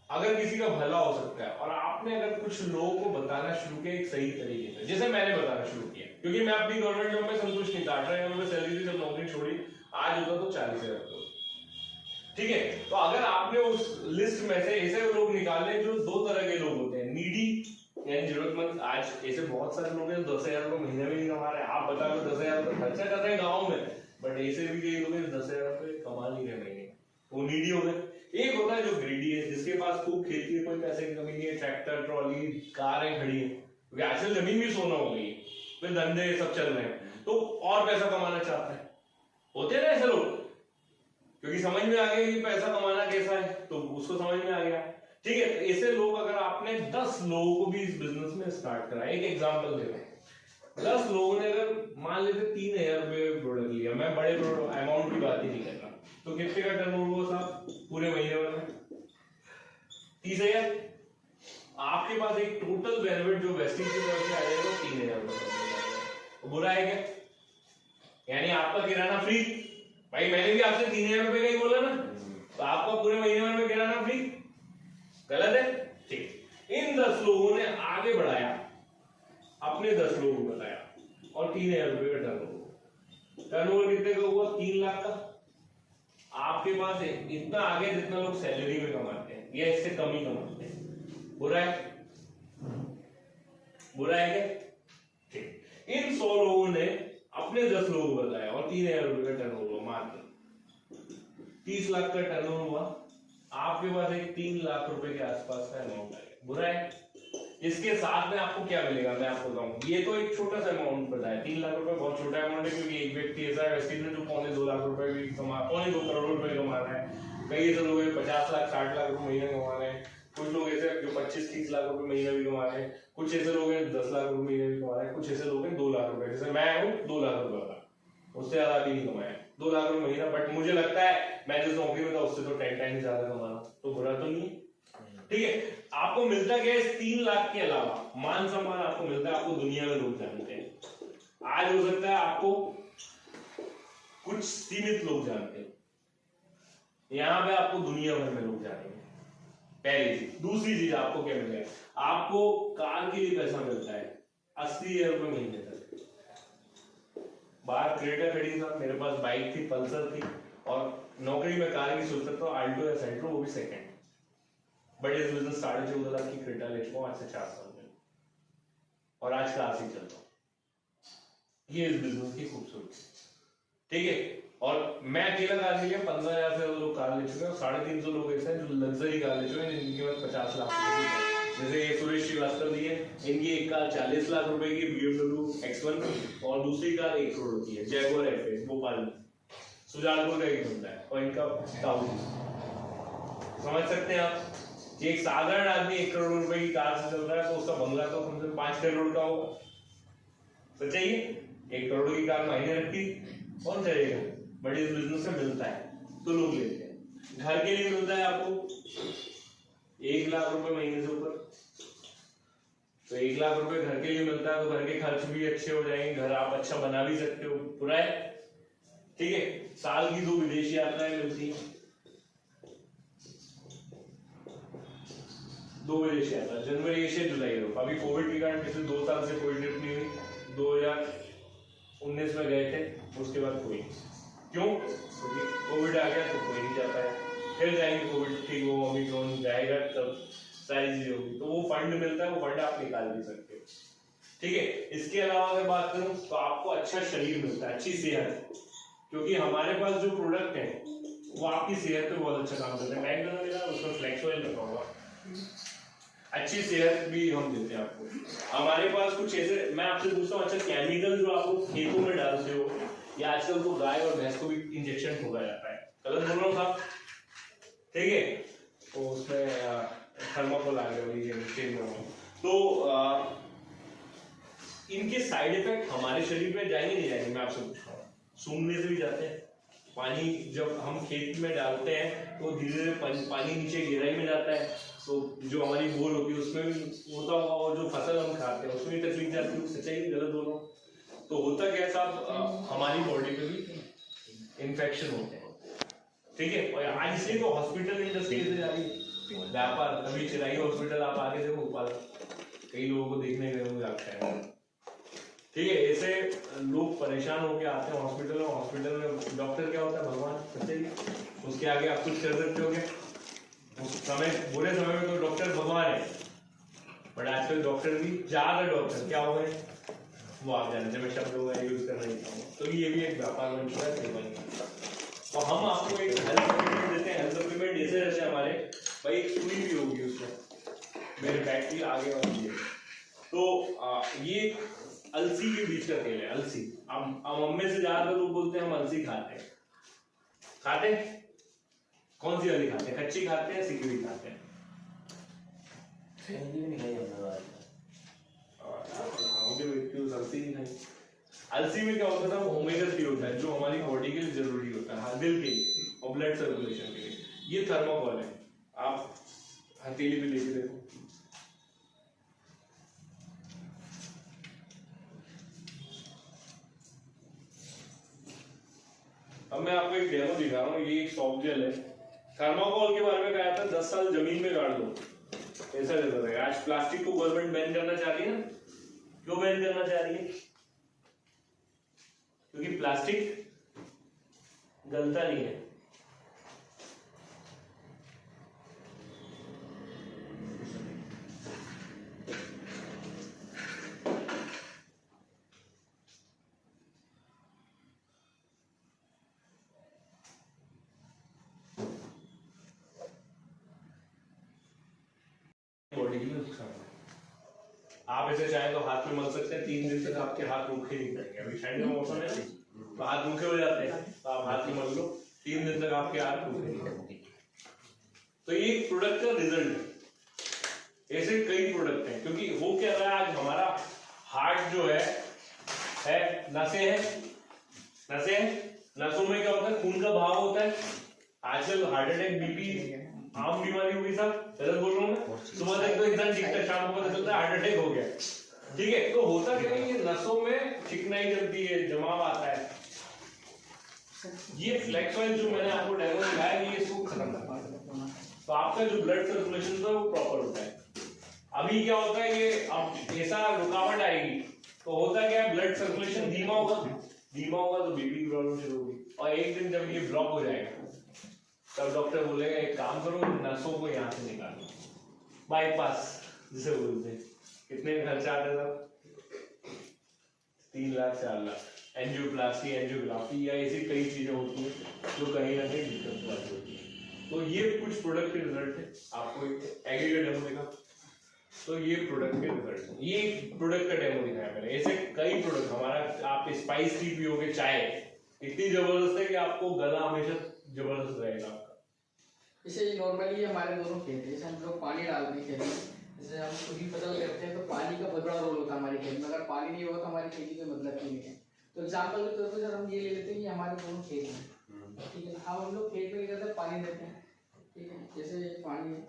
अगर किसी का भला हो सकता है, और आपने अगर कुछ लोगों को बताना शुरू किया एक सही तरीके से, जैसे मैंने बताना शुरू किया, क्योंकि मैं अपनी गवर्नमेंट जॉब में संतुष्ट नहीं था, 18,000 रुपए सैलरी थी, जब नौकरी छोड़ी, आज होता तो 40,000। ठीक है, तो अगर आपने उस लिस्ट में से ऐसे लोग निकाले जो 2 तरह के लोग होते हैं, नीडी यानी जरूरतमंद। आज ऐसे बहुत सारे लोग हैं 10,000 रुपए महीने में नहीं कमा रहे। आप बता दो 10,000 रुपए खर्चा कर रहे हैं गाँव में, बट ऐसे भी कई लोग 10,000 रुपए कमा नहीं रहे महीने, वो नीडी हो गए। एक होता है जो ग्रीडी है, जिसके पास खूब खेती है, कोई पैसे की कमी नहीं है, ट्रैक्टर ट्रॉली कारें खड़ी है, क्योंकि आजकल जमीन भी सोना हो गई है, फिर धंधे सब चल रहे हैं, तो और पैसा कमाना चाहता है। होते हैं ऐसे लोग, क्योंकि समझ में आ गया कि पैसा कमाना कैसा है, तो उसको समझ में आ गया। ठीक है, ऐसे लोग, अगर आपने 10 लोगों को भी इस बिजनेस में स्टार्ट करा, एक एग्जांपल दे रहा हूं, 10 लोगों ने अगर मान लेते 3,000 रुपए प्रोडक्ट लिया, मैं बड़े अमाउंट की बात ही नहीं कर रहा, तो कितने का टर्नओवर हुआ साहब पूरे महीने भर में? 30,000। आपके पास एक टोटल बेनिफिट जो वेस्टिंग की तरफ से आ जाएगा वो 3,000 रुपए। बुरा है क्या? यानी आपका किराना फ्री। भाई मैंने भी आपसे 3,000 रुपए का ही बोला ना, तो आपका पूरे महीने भर में किराना फ्री। गलत है? ठीक। इन 10 लोगों ने आगे बढ़ाया, अपने 10 लोगों को बताया, और 3,000 रुपए का टर्नओवर कितने का हुआ? 3 लाख का। आपके पास है इतना आगे जितना लोग सैलरी में कमाते हैं, या इससे कम ही कमाते हैं। बुरा है? बुरा है क्या? ठीक। इन 100 लोगों ने अपने 10 लोगों को बताया और 3,000 रुपए का टर्नओवर हुआ, मात्र 30 लाख का टर्नओवर हुआ। आपके पास एक 3 लाख रुपए के आसपास का अमाउंट आएगा, बुरा है? इसके साथ में आपको क्या मिलेगा मैं आपको बताऊं। ये तो एक छोटा सा अमाउंट बताया, 3 लाख रुपए बहुत छोटा अमाउंट है, क्योंकि एक व्यक्ति ऐसा है जो 2.25 लाख रुपए भी कमा, 2.25 करोड़ रुपए कमा रहा है। कई ऐसे लोग 50 लाख 60 लाख रुपए महीने कमा रहे हैं, कुछ लोग ऐसे जो 25-30 लाख रुपए महीने भी कमा रहे हैं, कुछ ऐसे लोग हैं 10 लाख रुपए महीने भी कमा रहे हैं, कुछ ऐसे लोग हैं 2 लाख रुपए, जैसे मैं हूँ 2 लाख रुपए का, उससे ज्यादा भी नहीं कमाया, 2 लाख रुपए महीना। बट मुझे लगता है मैं जिस नौकरी में था उससे तो 10 टाइम ज्यादा कमाना, तो बुरा तो नहीं। ठीक है, आपको मिलता क्या है इस 3 लाख के अलावा? मान सम्मान आपको मिलता है, आपको दुनिया में लोग जानते हैं। आज हो सकता है आपको कुछ सीमित लोग जानते हैं, यहां पे आपको दुनिया भर में लोग जानेंगे, पहली चीज। दूसरी चीज आपको क्या मिलेगा, आपको कार के लिए पैसा मिलता है 80,000 रुपए महीने तक। बाहर क्रेटा खड़ी था, मेरे पास बाइक थी, पल्सर थी, और नौकरी में कार की सोचता था, आल्टो या सेंट्रो, वो भी सेकंड। बट इस बिजनेस 14.5 लाख की क्रेटा ले चुका हूं आज से 4 साल में, और आज क्लास ही चलता हूं। ये इस बिजनेस की खूबसूरती, ठीक है। और मैं अकेला कार ले लिया, 15,000 से लोग कार ले चुके हैं, 350 लोग ऐसे हैं जो लग्जरी कार ले चुके हैं, जिनकी कीमत 50 लाख रुपए की। जैसे सुरेश श्रीवास्तव जी है, इनकी एक कार 40 लाख रुपए की BMW X1 और दूसरी कार 1 करोड़ की है, जैगुआर FS, भोपाल में, सुजानपुर का एक बंदा है, और इनका ताऊ। समझ सकते हैं आप, एक साधारण आदमी 1 करोड़ रुपए की कार से चल रहा है, तो उसका बंगला तो कम से कम 5 करोड़ का होगा। सच्चाई है, 1 करोड़ की कार महीने रखती कौन चलेगा, बट इस बिजनेस में मिलता है तो लोग लेते हैं। घर के लिए मिलता है आपको 1 लाख रुपए महीने से ऊपर, तो 1 लाख रुपए घर के लिए मिलता है, तो घर के खर्च भी अच्छे हो जाएंगे, घर आप अच्छा बना भी सकते हो, पूरा है। ठीक है, साल की 2 विदेश यात्राएं मिलती हैं, 2 विदेश यात्रा, जनवरी से जुलाई हो। अभी कोविड के कारण पिछले 2 साल से कोई ट्रिप नहीं हुई, 2019 में गए थे, उसके बाद कोई। क्यों? क्योंकि कोविड आ गया तो कोई नहीं जाता है, फिर जाएंगे, कोविड ठीक हो, ओमिक्रॉन जाएगा, तब सारी चीजें होगी, तो वो फंड मिलता है, वो फंड आप निकाल भी सकते हो। ठीक है, इसके अलावा अगर बात करूं तो आपको अच्छा शरीर मिलता है, अच्छी सेहत, क्योंकि हमारे पास जो प्रोडक्ट है वो आपकी सेहत पे बहुत अच्छा काम करते हैं। टाइम करना मेरा, उसमें फ्लेक्स ऑयल रखा हुआ, अच्छी सेहत भी हम देते हैं आपको। हमारे पास कुछ ऐसे, मैं आपसे पूछता हूँ, अच्छा केमिकल जो आप खेतों में डालते हो, या आजकल तो गाय और भैंस को भी इंजेक्शन ठोका जाता है, गलत बोल रहा हूँ साहब? ठीक है, तो उसमें थर्माकोल आ गया, तो इनके साइड इफेक्ट हमारे शरीर में जाएंगे नहीं जाएंगे, मैं आपसे पूछ रहा हूँ। सूंघने से भी जाते हैं, पानी जब हम खेत में डालते हैं तो धीरे धीरे पानी नीचे गहराई में जाता है, तो जो हमारी बोल होती है उसमें भी होता होगा, और जो फसल हम खाते हैं उसमें भी तकलीफ जाती है। सच्चाई गलत बोल रहा हूँ? तो होता क्या साहब, हमारी बॉडी पे भी इन्फेक्शन होते हैं, ठीक है। और आज इसलिए तो हॉस्पिटल इंडस्ट्री से जा रही है, व्यापार। अभी चिराई हॉस्पिटल आप आगे देखो, भोपाल, कई लोगों को देखने गए लगता है, ठीक है। ऐसे लोग परेशान होकर आते हैं हॉस्पिटल में, हॉस्पिटल में डॉक्टर क्या होता है, भगवान, सच्चाई। उसके आगे आप कुछ कर सकते होगे उस समय, बुरे समय में तो डॉक्टर भगवान है, बट आजकल डॉक्टर भी, ज्यादा डॉक्टर क्या हो गए वो आप जानते हैं, मैं शब्द यूज करना नहीं चाहूंगा। तो ये भी एक व्यापार बन चुका है, सेवा नहीं। तो हम आपको एक हेल्थ सप्लीमेंट देते हैं, हेल्थ सप्लीमेंट जैसे हमारे भाई एक सुई भी होगी उसमें, मेरे बैटरी आगे वाली है, तो ये अलसी के बीच का तेल है, अलसी। अब मम्मी से ज्यादा लोग बोलते हैं हम अलसी खाते हैं, खाते कौन सी वाली खाते हैं, कच्ची खाते हैं, सिकी हुई खाते हैं? अलसी में क्या होता है, ओमेगा 3 होता है, जो हमारी बॉडी के लिए जरूरी होता है, दिल के लिए और ब्लड सर्कुलेशन के लिए। ये थर्माकोल है, आप हथेली पे लेके देखो, अब मैं आपको एक डेमो दिखा रहा हूँ। ये एक सॉफ्ट जेल है, थर्माकोल के बारे में कहा था 10 साल जमीन में गाड़ दो, ऐसा रहता था। आज प्लास्टिक को गवर्नमेंट बैन करना चाह रही है ना, क्यों बैन करना चाह रही है? क्योंकि प्लास्टिक गलता नहीं है, आप इसे चाहें तो हाथ में मल सकते हैं, 3 दिन तक आपके हाथ रूखे नहीं रहेंगे। अभी ठंड का मौसम है ना, तो हाथ रूखे हो जाते हैं, तो आप हाथ में मल लो, 3 दिन तक आपके हाथ रूखे नहीं रहेंगे। तो ये प्रोडक्ट का रिजल्ट है। ऐसे कई प्रोडक्ट हैं, क्योंकि हो क्या रहा है आज हमारा हार्ट जो है नसें हैं, नसों में क्या होता है, खून का बहाव होता है। आजकल हार्ट अटैक, बीपी आम बीमारी हुई साहब, गलत बोल रहा हूँ मैं? सुबह तक तो एकदम ठीक था, शाम को पता चलता है हार्ट अटैक हो गया। ठीक है, तो होता क्या है, ये नसों में चिकनाई चलती है, जमाव आता है। ये फ्लेक्स ऑयल जो मैंने आपको डेमो दिखाया, ये इसको खत्म करता है, तो आपका जो ब्लड सर्कुलेशन था वो प्रॉपर होता है। अभी क्या होता है, ये अब ऐसा रुकावट आएगी तो होता क्या है, ब्लड सर्कुलेशन धीमा होगा तो बीपी की प्रॉब्लम शुरू होगी, और एक दिन जब ये ब्लॉक हो जाएगा तब डॉक्टर बोलेगा एक काम करो, नसों को यहाँ से निकालो, बाईपास जिसे बोलते हैं। कितने खर्चा आता था? 3 लाख 4 लाख। एंजियोप्लास्टी, एंजियोग्राफी या ऐसी कई चीजें होती हैं जो कहीं ना कहीं दिक्कत वाली होती है। तो ये कुछ प्रोडक्ट के रिजल्ट है, आपको एक एग्रीगेट डेमो दिखा, तो ये प्रोडक्ट के रिजल्ट है। ये प्रोडक्ट का डेमो दिखाया मैंने। ऐसे कई प्रोडक्ट हमारा, आप स्पाइस टी पियोगे, चाय इतनी जबरदस्त है कि आपको गला हमेशा जबरदस्त रहेगा आपका। जैसे नॉर्मली हमारे दोनों खेत है, जैसे हम लोग पानी डालते हैं खेत में, जैसे हम खुद ही फसल करते हैं तो पानी का बहुत बड़ा रोल होता है हमारे खेत में। अगर पानी नहीं होगा तो हमारी खेती का मतलब ही नहीं है। तो एग्जाम्पल के तौर पर सर हम ये ले लेते हैं कि हमारे दोनों खेत हैं, ठीक है। अब हम लोग खेत में क्या करते हैं, पानी देते हैं, ठीक है। जैसे पानी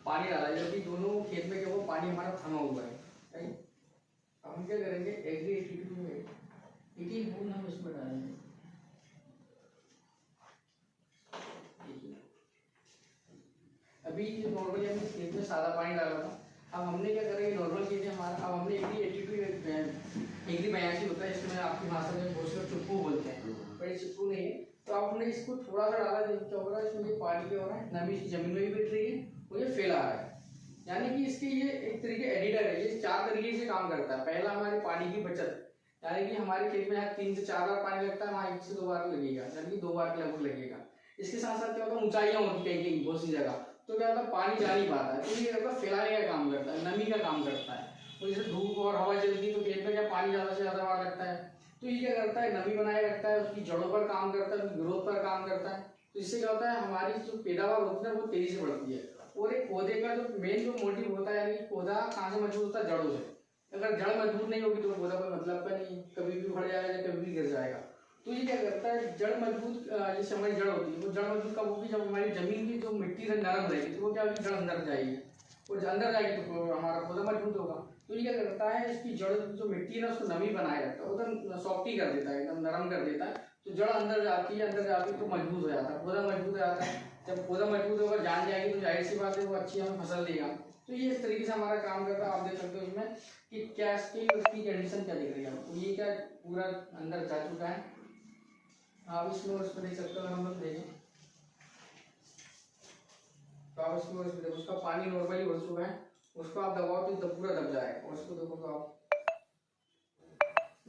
पानी डाला है, जबकि दोनों खेत में क्या वो पानी हमारा थमा हुआ है, राइट। अब हम क्या करेंगे, एग्री 82 में 80 बूंद हम इसमें डालेंगे। अभी नॉर्मली हमने खेत में सादा पानी डाला था, अब हमने क्या करेंगे, नॉर्मल चीजें हमारा, अब हमने एग्री 82 एग्री 82 होता है, इसमें आपकी भाषा में बहुत से चिप्पू बोलते हैं, पर ये चिप्पू नहीं है। तो अब हमने इसको थोड़ा सा डाला, क्या हो रहा है इसमें, ये पानी क्या हो रहा है, नमी जमीन में भी बैठ रही है और ये फैला रहा है। यानी कि इसके ये एक तरीके एडिटर है, ये 4 तरीके से काम करता है। पहला हमारे पानी की बचत, यानी कि हमारे खेत में यहाँ 3 से 4 बार पानी लगता है, वहाँ 1 से 2 बार लगेगा, यानी कि 2 बार के लगभग लगेगा। इसके साथ साथ क्या होता है, ऊंचाइयाँ होती कहीं कहीं बहुत सी जगह, तो क्या होता है पानी जा नहीं पाता है, तो ये मतलब फैलाने का काम करता है, नमी का काम करता है। तो जैसे धूप और हवा चलती है तो खेत में क्या पानी ज़्यादा से ज़्यादा बार लगता है, तो ये क्या करता है, नमी बनाए रखता है, उसकी जड़ों पर काम करता है, उसकी ग्रोथ पर काम करता है। तो इससे क्या होता है, हमारी जो पैदावार होती है वो तेजी से बढ़ती है। और एक पौधे का जो मेन जो मोटिव होता है, यानी पौधा कहाँ से मजबूत होता है, जड़ों से। अगर जड़ मजबूत नहीं होगी तो पौधा कोई मतलब का नहीं, कभी भी उखड़ जाएगा या कभी भी गिर जाएगा। तो ये क्या करता है, जड़ मजबूत, जैसे हमारी जड़ होती है वो जड़ मजबूत कब होगी, जब हमारी जमीन की जो मिट्टी से नरम रहेगी, तो वो क्या होगी, जड़ अंदर जाएगी, और अंदर जाएगी तो हमारा पौधा मजबूत होगा। तो ये क्या करता है, इसकी जड़ जो मिट्टी है ना उसको नमी बनाए रखता है, एकदम सॉफ्टी कर देता है, एकदम नरम कर देता है। तो जड़ अंदर जाती है तो मजबूत हो जाता है, पौधा मजबूत हो जाता है। जब पौधा मजबूत होगा, जान जाएगी, तो जाहिर सी बात है वो अच्छी हमें फसल देगा। तो ये इस तरीके से हमारा काम करता है। आप देख सकते हो इसमें कि क्या इसकी उसकी कंडीशन क्या दिख रही है। तो ये क्या पूरा अंदर जा चुका है, आप इसमें और इसमें देख सकते हो। हम लोग देखें तो आप इसमें और इसमें देखो, उसका पानी नॉर्मली हो चुका है, उसको आप दबाओ तो पूरा दब जाएगा। और उसको देखो तो आप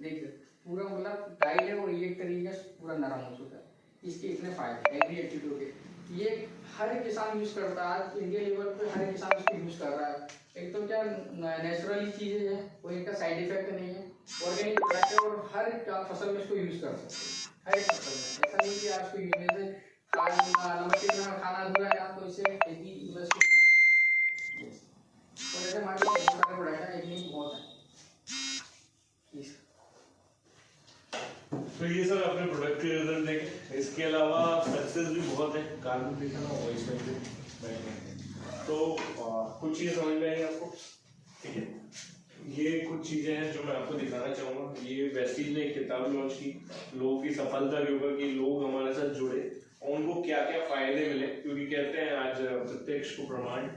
देखिए पूरा मतलब टाइट है, और ये एक तरीके से पूरा नरम हो चुका है। इसके इतने फायदे एग्री 82 के, ये हर एक किसान यूज करता है, इंडिया लेवल पे हर एक किसान इसको यूज कर रहा है। एक तो क्या नेचुरली चीजें हैं, कोई इनका साइड इफेक्ट नहीं है, ऑर्गेनिक प्रोडक्ट है, और हर एक फसल में इसको यूज कर सकते हैं, हर एक फसल में। ऐसा नहीं कि आप इसको यूज में से नमक में खाना अधूरा है, आप तो इसे खेती बस और ऐसे हमारे पास बहुत सारे प्रोडक्ट है, एक नहीं बहुत है। तो ये सब अपने प्रोडक्ट के रिजल्ट देखें। इसके अलावा सक्सेस भी बहुत है, कार्बोनेशन और वॉइस में। तो कुछ चीज़ें समझ में आई आपको, ठीक है। ये कुछ चीज़ें हैं जो मैं आपको दिखाना चाहूँगा। ये वेस्टीज ने एक किताब लॉन्च की लोगों की सफलता के ऊपर, कि लोग हमारे साथ जुड़े और उनको क्या क्या फायदे मिले, क्योंकि कहते हैं आज प्रत्यक्ष को प्रमाण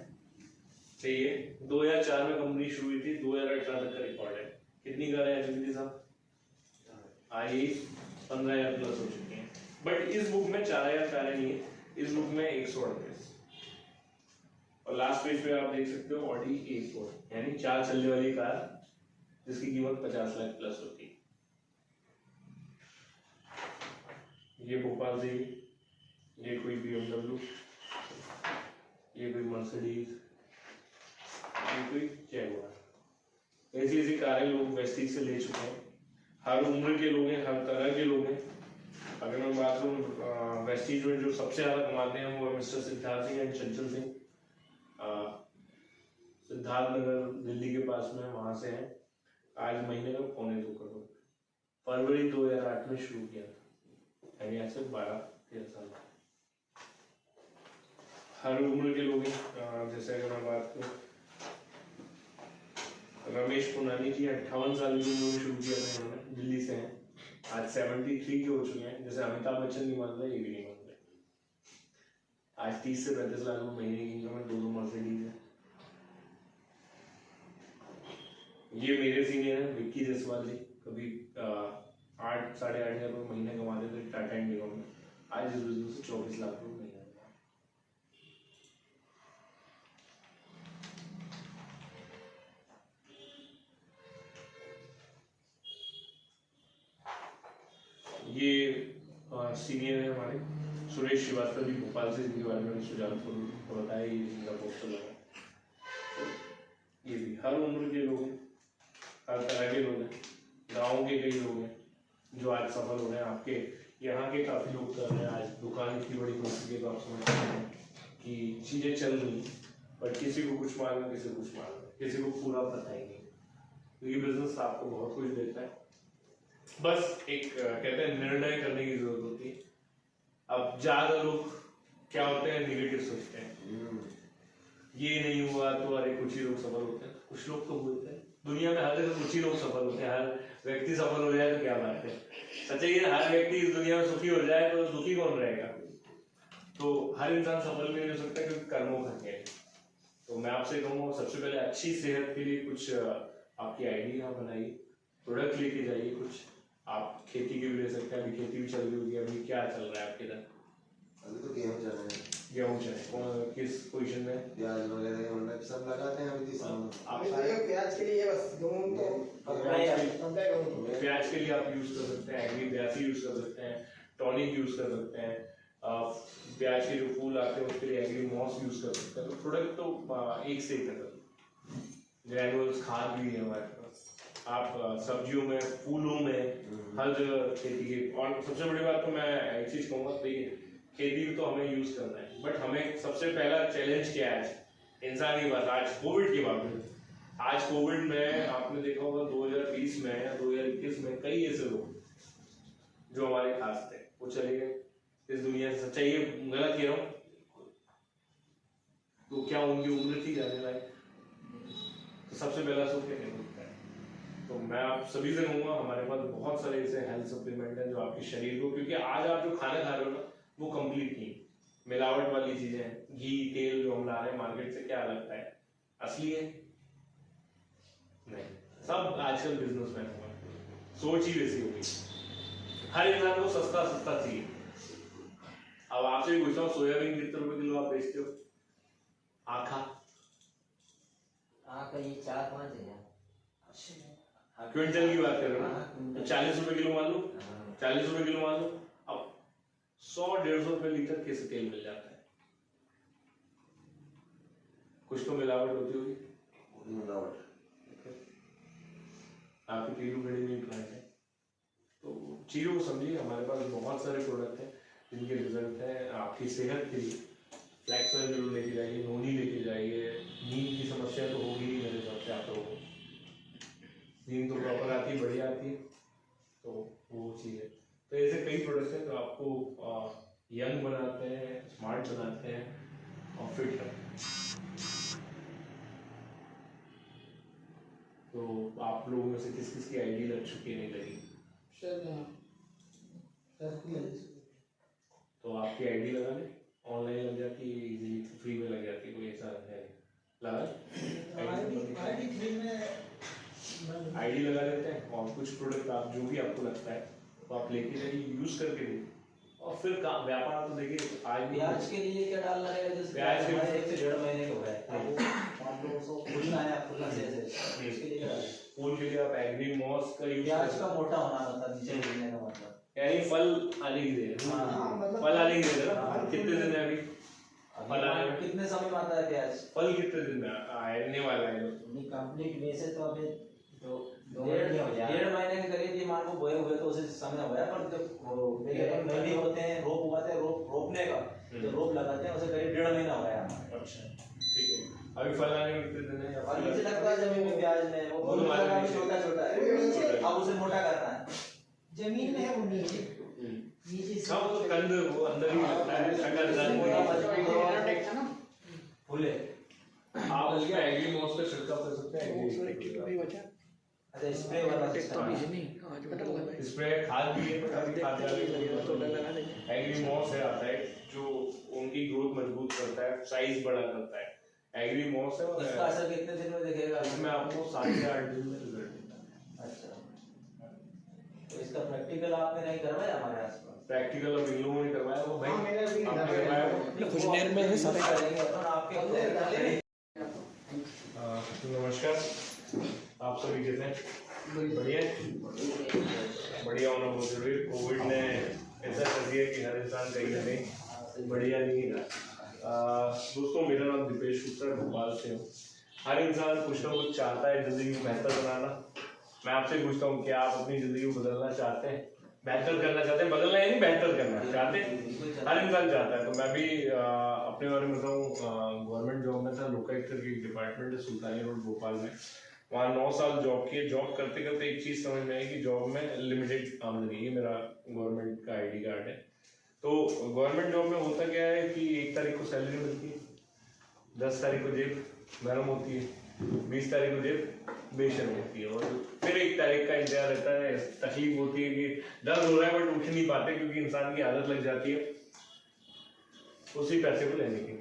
चाहिए। 2004 में कंपनी शुरू हुई थी, 2018 तक का रिकॉर्ड है। कितनी कार है एलवीडी साहब? आई 15,000 प्लस हो चुकी हैं। बट इस बुक में 4,000 कारें नहीं है, इस बुक में 138। और लास्ट पेज पे आप देख सकते हो ऑडी A4, यानी 4 चलने वाली कार जिसकी कीमत 50 लाख प्लस होती है। ये भोपाल से, ये कोई BMW, ये कोई मर्सिडीज, ये कोई जैगुआर। ऐसी ऐसी कारें लोग वेस्टीज से ले चुके हैं। हर उम्र के लोग हैं, हर तरह के लोग हैं। अगर मैं बात करूँ वेस्टीज में जो सबसे ज्यादा कमाते हैं वो मिस्टर सिद्धार्थ सिंह एंड चंचल सिंह, सिद्धार्थ नगर दिल्ली के पास में, वहां से हैं। आज महीने में 2.25 करोड़, फरवरी 2008 में शुरू किया था, यानी आज से 12-13 साल। हर उम्र के लोग हैं। जैसे अगर मैं बात करूँ रमेश पुनानी जी 58 साल की उम्र में शुरू किया था इन्होंने, दिल्ली से हैं। आज 73 के हो चुके हैं। जैसे अमिताभ बच्चन नहीं मान रहे, ये भी नहीं मान रहे। आज 30 से 35 लाख महीने की इनकम है, 2 मर्सिडीज है। ये मेरे सीनियर है विक्की जायसवाल जी, कभी 8-8.5 हज़ार महीने कमाते थे टाटा इंडिगो में। आज इस बिजनेस से 24 लाख रुपए महीने। ये सीनियर है हमारे सुरेश श्रीवास्तव जी, भोपाल से, इनके बारे में सुजानपुर बताया, ये इनका पोस्टर लगा। ये भी हर उम्र के लोग हैं, हर तरह के लोग हैं। गाँव के कई लोग हैं जो आज सफल हो रहे हैं। आपके यहाँ के काफी लोग कर रहे हैं। आज दुकान इतनी बड़ी खुल चुकी है तो आप समझ सकते हैं कि चीजें चल रही हैं। बट किसी को कुछ मालूम, किसी को कुछ मालूम, किसी को पूरा पता ही नहीं। तो ये बिजनेस आपको बहुत कुछ देता है, बस एक कहते हैं निर्णय करने की जरूरत होती है। अब ज्यादा लोग क्या होते हैं, निगेटिव सोचते हैं, ये नहीं हुआ तो अरे कुछ ही लोग सफल होते हैं। कुछ लोग तो बोलते हैं दुनिया में हर जगह कुछ ही लोग सफल होते हैं। हर व्यक्ति सफल हो जाए तो क्या बात है। सच्चाई है हर व्यक्ति इस दुनिया में सुखी हो जाए तो दुखी कौन रहेगा। तो हर इंसान सफल नहीं हो सकता क्योंकि कर्मों का खेल। तो मैं आपसे कहूँगा सबसे पहले अच्छी सेहत के लिए कुछ आपकी आइडिया बनाइए, प्रोडक्ट लेके जाइए। कुछ आप खेती की भी ले सकते हैं, अभी खेती भी चल रही होगी। अभी क्या चल रहा है आपके इधर? अभी तो गेहूँ चल रहे हैं। गेहूँ चल रहे हैं, किस पोजीशन में? प्याज वगैरह मतलब सब लगाते हैं अभी आप प्याज के लिए बस गेहूं तो प्याज के लिए आप यूज कर सकते हैं एग्री ब्यासी यूज कर सकते हैं, टॉनिक यूज कर सकते हैं। प्याज के जो फूल आते हैं उसके लिए एग्री मॉस यूज कर सकते हैं। तो प्रोडक्ट तो एक से एक है। ग्रैनुअल्स खाद भी है हमारे पास। आप सब्जियों में, फूलों में, हर जगह खेती की। और सबसे बड़ी बात तो मैं एक चीज कहूँगा, देखिए खेती तो हमें यूज करना है, बट हमें सबसे पहला चैलेंज क्या है इंसान की बात। आज कोविड की बात है, आज कोविड में आपने देखा होगा 2020 में या 2021 में कई ऐसे लोग जो हमारे खास थे वो चले गए इस दुनिया से। सच्चाई ये गलत कह रहा हूँ? तो क्या उनकी उम्र थी जाने लायक? तो सबसे पहला सुख क्या होता है। तो मैं आप सभी से कहूँगा हमारे पास बहुत सारे ऐसे हेल्थ सप्लीमेंट हैं जो आपके शरीर को, क्योंकि आज आप जो खाना खा रहे हो ना वो कंप्लीट नहीं, मिलावट वाली चीजें हैं। घी तेल जो हम ला रहे हैं मार्केट से, क्या लगता है असली है? नहीं, सब आजकल बिजनेसमैन हुआ, सोच ही वैसी हो गई। हर इंसान को सस्ता सस्ता चाहिए। अब आपसे भी पूछता हूँ, सोयाबीन कितने रुपए किलो आप बेचते हो? आखा ये 4-5 है। क्विंटल की बात कर रहे हो ना, तो 40 रुपए किलो मान लो, 40 रुपए किलो मान लो। अब 100-150 रुपए लीटर कैसे तेल मिल जाता है? कुछ तो मिलावट होती होगी। मिलावट आपकी पीलू घड़ी में प्लांट है। तो चीजों को समझिए, हमारे पास बहुत सारे प्रोडक्ट हैं जिनके रिजल्ट है आपकी सेहत के लिए। फ्लैक्स ऑयल जरूर लेके जाइए, नोनी लेके जाइए। नींद की समस्या तो होगी ही मेरे हिसाब से आप लोगों को। नींद तो प्रॉपर आती है, बढ़िया आती है, तो वो चीज़ है। तो ऐसे कई प्रोडक्ट्स हैं जो आपको यंग बनाते हैं, स्मार्ट बनाते हैं और फिट रखते हैं। तो आप लोगों में से किस किस की आईडी लग चुकी है, नहीं लगी? तो आपकी आईडी लगा लें, ऑनलाइन लग जाती है, इजीली फ्री में लग जाती है, कोई ऐसा है लगा। आईडी लगा लेते हैं और कुछ प्रोडक्ट आप जो भी आपको लगता है तो आप लेके जाइए, यूज करके देखिए और फिर काम व्यापार तो देखिए आज भी ब्याज के लिए क्या डालना रहेगा? जैसे ब्याज के लिए- 1 से 1.5 महीने का हो रहा है, अब वो 500 खुलना है, आप खुलना से उसके लिए क्या डालें? फूल के लिए आप एग्री मॉस का यूज ब्याज का मोटा होना मतलब नीचे गिरने का मतलब। यानी फल आने की देर है। हाँ, मतलब फल आने की देर है ना, कितने दिन है अभी फल आने अभी में? कितने समय में आता है ब्याज? फल कितने दिन में आने वाला है? कंप्लीट बेस है तो अभी दो डेढ़ महीने हो जाए। 1.5 महीने के करीब ये मान को बोए हुए तो उसे समय हो गया, पर जब वो नहीं होते हैं, रोप उगाते हैं, रोपने का जो रोप लगाते हैं उसे करीब 1.5 महीना हो गया हमारा। अच्छा ठीक है, अभी फल आने में कितने दिन है? और नीचे लगता है जमीन में ब्याज में वो वो हमारे लगा भी नीचे- छोटा छोटा है, अब उसे मोटा करना है। जमीन में है वो नीचे नीचे से हाँ वो तो कंद वो अंदर ही लगता है, शक्कर जंग टैक्स है ना फूले आप उसका एग्री मॉस का छिड़काव कर सकते हैं। अच्छा स्प्रे वाला सिस्टम स्प्रे खाद भी है, खाद एग्री मॉस है आता है जो उनकी ग्रोथ मजबूत करता है, साइज बड़ा करता है। एग्री मॉस है और इसका असर कितने दिन में दिखेगा? इसमें आपको 7 से 8 दिन में रिजल्ट देता है। अच्छा, तो इसका प्रैक्टिकल आपने नहीं करवाया हमारे आसपास? प्रैक्टिकल अब इन लोगों ने करवाया वो भाई हाँ, मेरा भी आपने करवाया वो? कुछ देर में है सब करेंगे अपन आपके नमस्कार, आप सभी कैसे हैं? बढ़िया बढ़िया होना बहुत जरूरी है। कोविड ने ऐसा कर दिया कि हर इंसान कहीं ना कहीं बढ़िया नहीं है। दोस्तों मेरा नाम दीपेश गुप्ता भोपाल से हूँ। हर इंसान कुछ ना कुछ चाहता है जिंदगी को बेहतर बनाना। मैं आपसे पूछता हूँ क्या आप अपनी जिंदगी को बदलना चाहते हैं, बेहतर करना चाहते हैं? बदलना यानी बेहतर करना चाहते हैं, हर इंसान चाहता है। तो मैं भी अपने बारे में बताऊँ, गवर्नमेंट जॉब में था, लोकायुक्त की एक डिपार्टमेंट है सुल्तानी रोड भोपाल में। वहाँ 9 साल जॉब किए। जॉब करते करते एक चीज़ समझ में आई कि जॉब में लिमिटेड आमदनी है। मेरा गवर्नमेंट का आईडी कार्ड है। तो गवर्नमेंट जॉब में होता क्या है कि 1 तारीख को सैलरी मिलती है, 10 तारीख को जेब नरम होती है, 20 तारीख को जेब बेशर्म होती है और फिर 1 तारीख का इंतजार रहता है। तकलीफ होती है कि दर्द हो रहा है बट उठ नहीं पाते क्योंकि इंसान की आदत लग जाती है उसी पैसे को लेने की।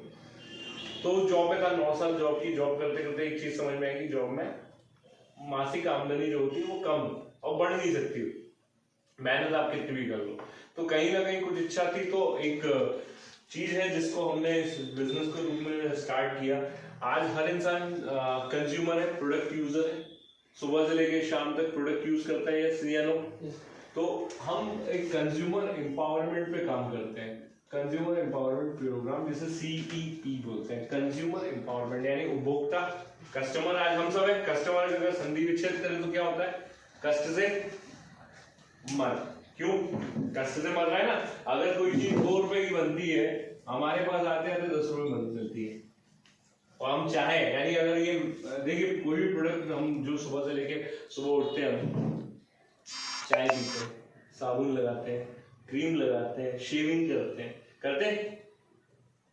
तो जॉब में था, 9 साल जॉब की। जॉब करते करते एक चीज समझ में आई कि जॉब में मासिक आमदनी जो होती है वो कम और बढ़ नहीं सकती, मेहनत आप कितनी भी कर लो। तो कहीं ना कहीं कुछ इच्छा थी, तो एक चीज है जिसको हमने इस बिजनेस को रूप में स्टार्ट किया। आज हर इंसान कंज्यूमर है, प्रोडक्ट यूजर है, सुबह से लेकर शाम तक प्रोडक्ट यूज करता है, यस या नो? तो हम एक कंज्यूमर एम्पावरमेंट पे काम करते हैं, कंज्यूमर एम्पावरमेंट प्रोग्राम, जिसे CEP बोलते हैं, कंज्यूमर एम्पावरमेंट यानी उपभोक्ता। कस्टमर आज हम सब है, कस्टमर अगर संधि विच्छेद करें तो क्या होता है? कष्ट से मर। क्यों कष्ट से मर रहा है ना? अगर कोई चीज 2 रुपए की बनती है, हमारे पास आते आते 10 रुपए में मिलती है और हम चाहे यानी अगर ये देखिए कोई भी प्रोडक्ट हम जो सुबह से लेके सुबह उठते हैं, हम चाय पीते हैं, साबुन लगाते हैं, क्रीम लगाते हैं, शेविंग करते हैं,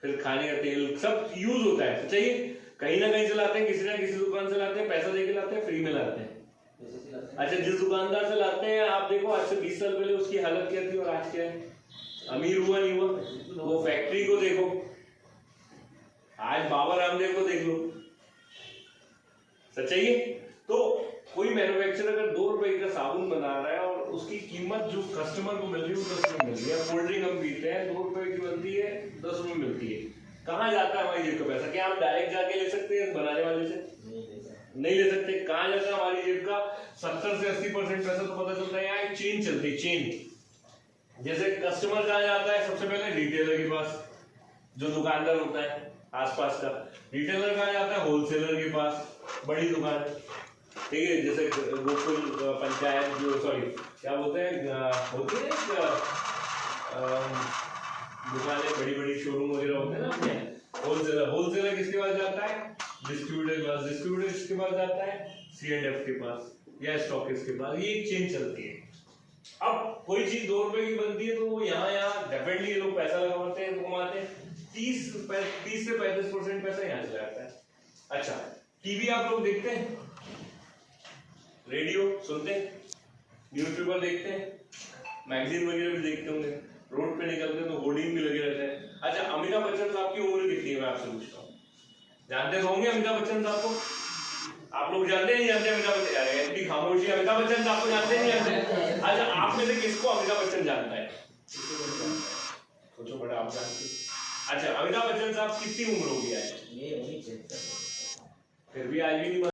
फिर खाने का तेल सब यूज होता है। चाहिए कहीं ना कहीं से लाते हैं, किसी ना किसी दुकान से लाते हैं, पैसा देके लाते हैं, फ्री में लाते हैं। अच्छा, जिस दुकानदार से लाते हैं आप देखो आज से 20 साल पहले उसकी हालत क्या थी और आज क्या है, अमीर हुआ नहीं हुआ? वो फैक्ट्री को देखो, आज बाबा रामदेव को देख लो, सच्चाई है। तो कोई मैन्युफैक्चरर अगर 2 रुपए का साबुन बना रहा है और उसकी कीमत जो कस्टमर को मिल रही है वो 10 रुपए मिल रही है। कोल्ड ड्रिंक हम पीते हैं 2 रुपए की बनती है, 10 रुपए मिलती है। कहाँ जाता है हमारी जेब का पैसा? क्या हम डायरेक्ट जाके ले सकते हैं बनाने वाले से? नहीं ले सकते। कहाँ जाता है हमारी जेब का 70 से 80% पैसा? तो पता चलता है यहाँ एक चेन चलती है, चेन। जैसे कस्टमर कहाँ जाता है? सबसे पहले रिटेलर के पास, जो दुकानदार होता है आसपास का। रिटेलर कहाँ जाता है? होलसेलर के पास, बड़ी दुकान, ठीक है, जैसे गोकुल पंचायत जो सॉरी क्या बोलते हैं होती है दुकानें, बड़ी बड़ी शोरूम वगैरह होते हैं ना अपने। होलसेलर किसके पास जाता है? डिस्ट्रीब्यूटर के पास। डिस्ट्रीब्यूटर किसके पास जाता है? C&F के पास या स्टॉकिस्ट के पास। ये एक चेन चलती है। अब कोई चीज 2 रुपए की बनती है तो वो यहाँ डेफिनेटली लोग पैसा लगाते हैं, कमाते हैं। 30 से 35% पैसा यहाँ चला जाता है। अच्छा, टीवी आप लोग देखते हैं, रेडियो सुनते हैं, न्यूज़पेपर देखते हैं, मैगजीन वगैरह भी देखते होंगे, रोड पे निकलते हैं तो होर्डिंग भी लगे रहते हैं। अच्छा, अमिताभ बच्चन साहब की उम्र कितनी है मैं आपसे पूछता हूँ? जानते तो होंगे अमिताभ बच्चन साहब को? आप लोग जानते नहीं जानते अमिताभ बच्चन? इतनी खामोशी, अमिताभ बच्चन साहब को जानते नहीं जानते? अच्छा, आप में से किसको अमिताभ बच्चन जानता है? सोचो बड़ा, आप जानते? अच्छा, अमिताभ बच्चन साहब कितनी उम्र होगी आज? ये वही चलता है। फिर भी आज भी नहीं